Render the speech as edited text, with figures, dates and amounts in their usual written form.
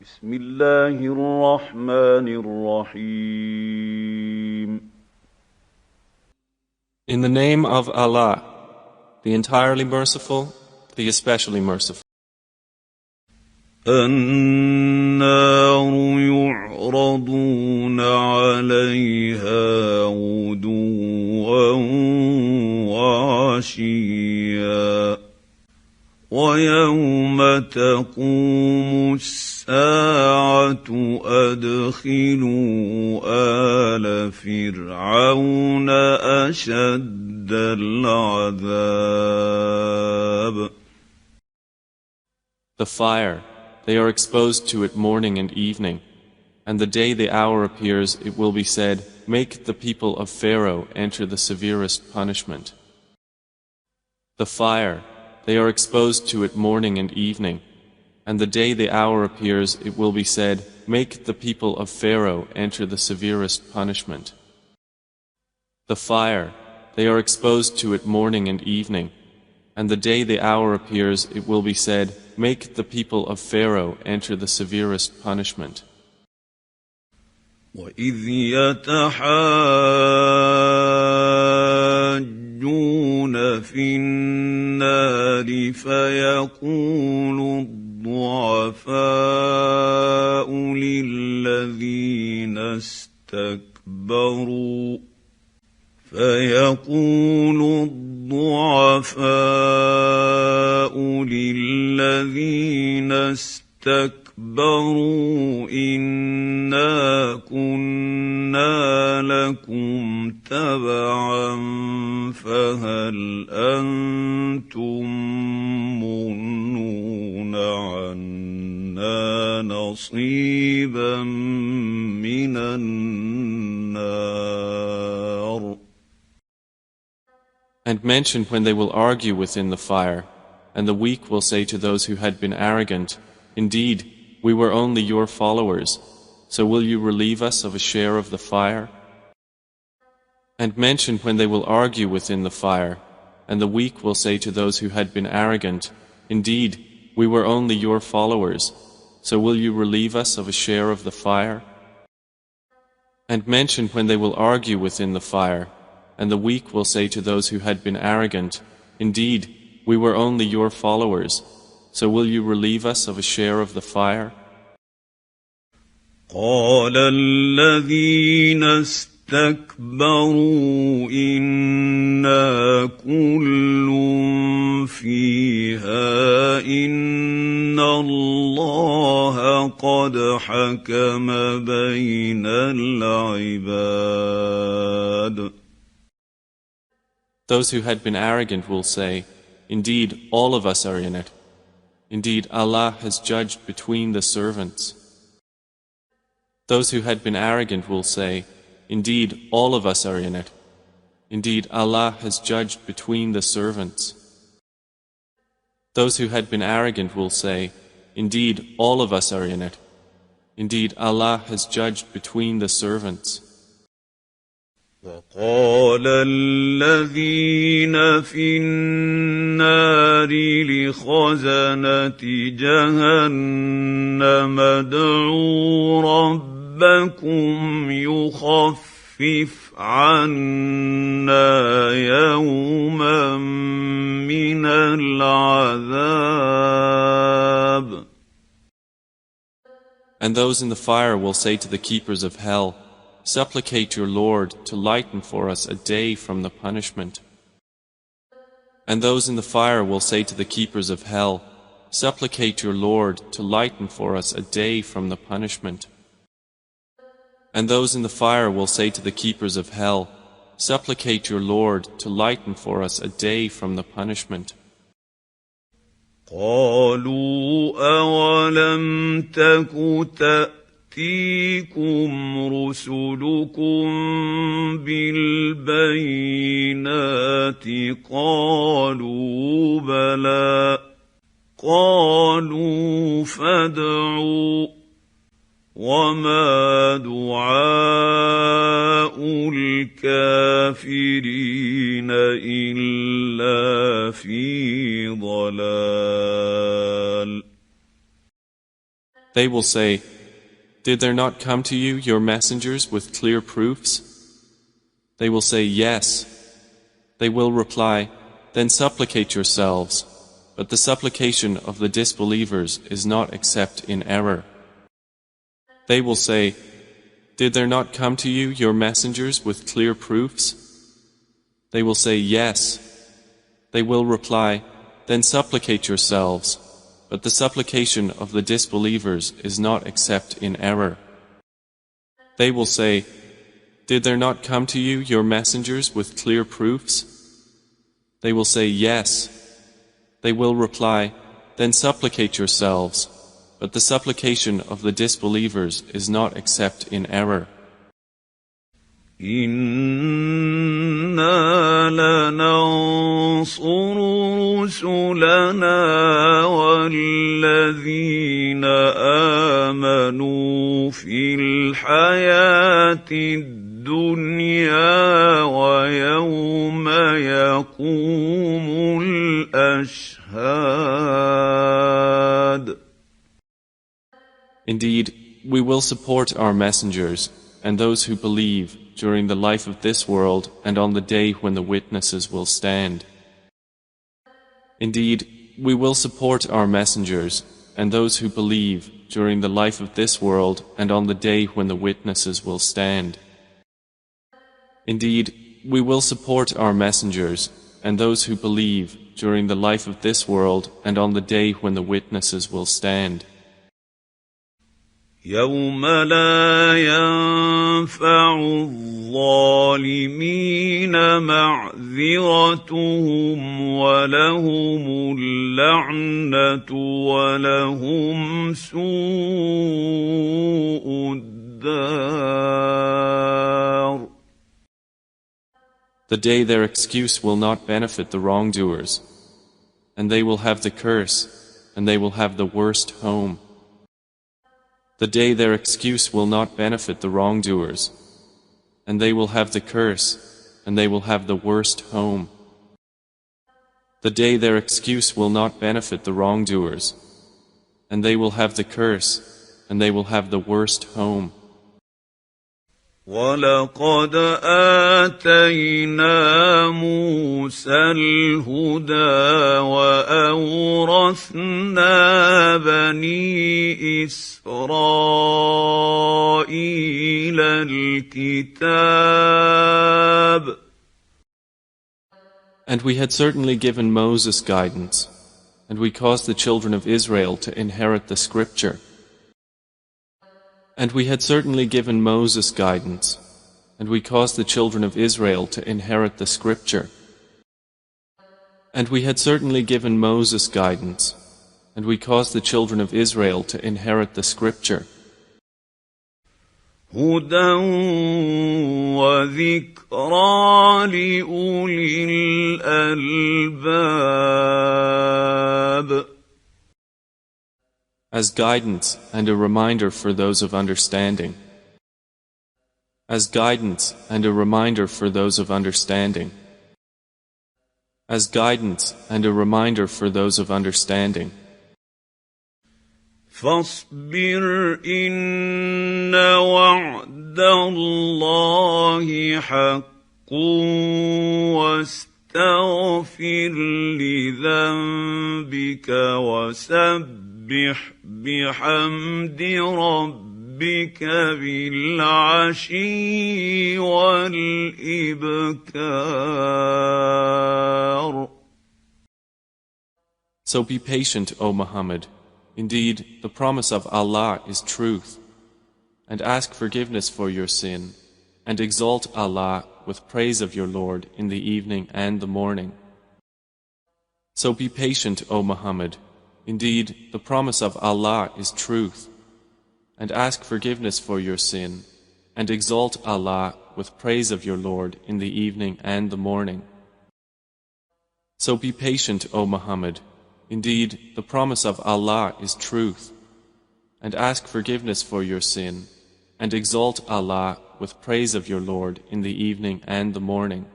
بسم الله الرحمن الرحيم. In the name of Allah, the entirely merciful, the especially merciful. النار يعرضون عليها غدوا وعشيا ويوم تقوم الساعة أدخلوا آل فرعون أشد العذاب. The fire, they are exposed to it morning and evening, and the day the hour appears it will be said, make the people of Pharaoh enter the severest punishment. The fire, they are exposed to it morning and evening, and the day the hour appears it will be said, make the people of Pharaoh enter the severest punishment. The fire, they are exposed to it morning and evening, and the day the hour appears it will be said, make the people of Pharaoh enter the severest punishment. وَإِذْ يَتَحَاجُّونَ فِي النَّارِ فَيَقُولُ الضُّعَفَاءُ لِلَّذِينَ اسْتَكْبَرُوا إِنَّا كُنَّا لَكُمْ تَبَعًا فَهَلْ أَنْتُمْ مُغْنُونَ عَنَّا نَصِيبًا مِنَ النَّارِ. And mention when they will argue within the fire, and the weak will say to those who had been arrogant, indeed, we were only your followers, so will you relieve us of a share of the fire? And mention when they will argue within the fire, and the weak will say to those who had been arrogant, indeed, we were only your followers, so will you relieve us of a share of the fire? And mention when they will argue within the fire, and the weak will say to those who had been arrogant, indeed, we were only your followers, so will you relieve us of a share of the fire? قَالَ الَّذِينَ اسْتَكْبَرُوا إِنَّا كُلٌّ فِيهَا إِنَّ اللَّهَ قَدْ حَكَمَ بَيْنَ الْعِبَادِ. Those who had been arrogant will say, indeed, all of us are in it. Indeed, Allah has judged between the servants. Those who had been arrogant will say, indeed, all of us are in it. Indeed, Allah has judged between the servants. Those who had been arrogant will say, indeed, all of us are in it. Indeed, Allah has judged between the servants. وَقَالَ الَّذِينَ فِي النَّارِ لِخَزَنَةِ جَهَنَّمَ ادْعُوا رَبَّكُمْ يُخَفِّفْ عَنَّا يَوْمًا مِنَ الْعَذَابِ. And those in the fire will say to the keepers of hell, supplicate your Lord to lighten for us a day from the punishment. And those in the fire will say to the keepers of hell, supplicate your Lord to lighten for us a day from the punishment. And those in the fire will say to the keepers of hell, supplicate your Lord to lighten for us a day from the punishment. قَالُوا أَوَلَمْ تَكُ تَأْتِيكُمْ رُسُلُكُم بِالْبَيِّنَاتِ قَالُوا بَلَى قَالُوا فَادْعُوا وَمَا دُعَاءُ الْكَافِرِينَ إِلَّا فِي ضَلَالٍ. They will say, "Did there not come to you your messengers with clear proofs?" They will say, "Yes." They will reply, "Then supplicate yourselves." But the supplication of the disbelievers is not except in error. They will say, "Did there not come to you your messengers with clear proofs?" They will say, "Yes." They will reply, "Then supplicate yourselves." But the supplication of the disbelievers is not except in error. They will say, "Did there not come to you your messengers with clear proofs?" They will say, "Yes." They will reply, "Then supplicate yourselves." But the supplication of the disbelievers is not except in error. إِنَّا لَنَنصُرُ رُسُلَنَا وَالَّذِينَ آمَنُوا فِي الْحَيَاةِ الدُّنْيَا وَيَوْمَ يَقُومُ الْأَشْهَادُ. Indeed, we will support our messengers and those who believe during the life of this world and on the day when the witnesses will stand. Indeed, we will support our messengers and those who believe during the life of this world and on the day when the witnesses will stand. Indeed, we will support our messengers and those who believe during the life of this world and on the day when the witnesses will stand. يَوْمَ لَا يَنفَعُ الظَّالِمِينَ مَعْذِرَتُهُمْ وَلَهُمُ اللَّعْنَةُ وَلَهُمْ سُوءُ الدَّارِ. The day their excuse will not benefit the wrongdoers, and they will have the curse, and they will have the worst home. The day their excuse will not benefit the wrongdoers, and they will have the curse, and they will have the worst home. The day their excuse will not benefit the wrongdoers, and they will have the curse, and they will have the worst home. وَلَقَدْ آتَيْنَا مُوسَى الْهُدَىٰ وَأَوْرَثْنَا بَنِي إِسْرَائِيلَ الْكِتَابَ. And we had certainly given Moses guidance, and we caused the children of Israel to inherit the scripture. And we had certainly given Moses guidance, and we caused the children of Israel to inherit the scripture. And we had certainly given Moses guidance, and we caused the children of Israel to inherit the scripture. هُدًى وَذِكْرَىٰ لِأُولِي الْأَلْبَابِ. As guidance and a reminder for those of understanding. As guidance and a reminder for those of understanding. As guidance and a reminder for those of understanding. فاصبر إن وعد الله حق واستغفر لذنبك وسبح بحمد ربك بالعشي والإبكار. So be patient, O Muhammad. Indeed, the promise of Allah is truth, and ask forgiveness for your sin, and exalt Allah with praise of your Lord in the evening and the morning. So be patient, O Muhammad. Indeed, the promise of Allah is truth, and ask forgiveness for your sin, and exalt Allah with praise of your Lord in the evening and the morning. So be patient, O Muhammad. Indeed, the promise of Allah is truth, and ask forgiveness for your sin, and exalt Allah with praise of your Lord in the evening and the morning.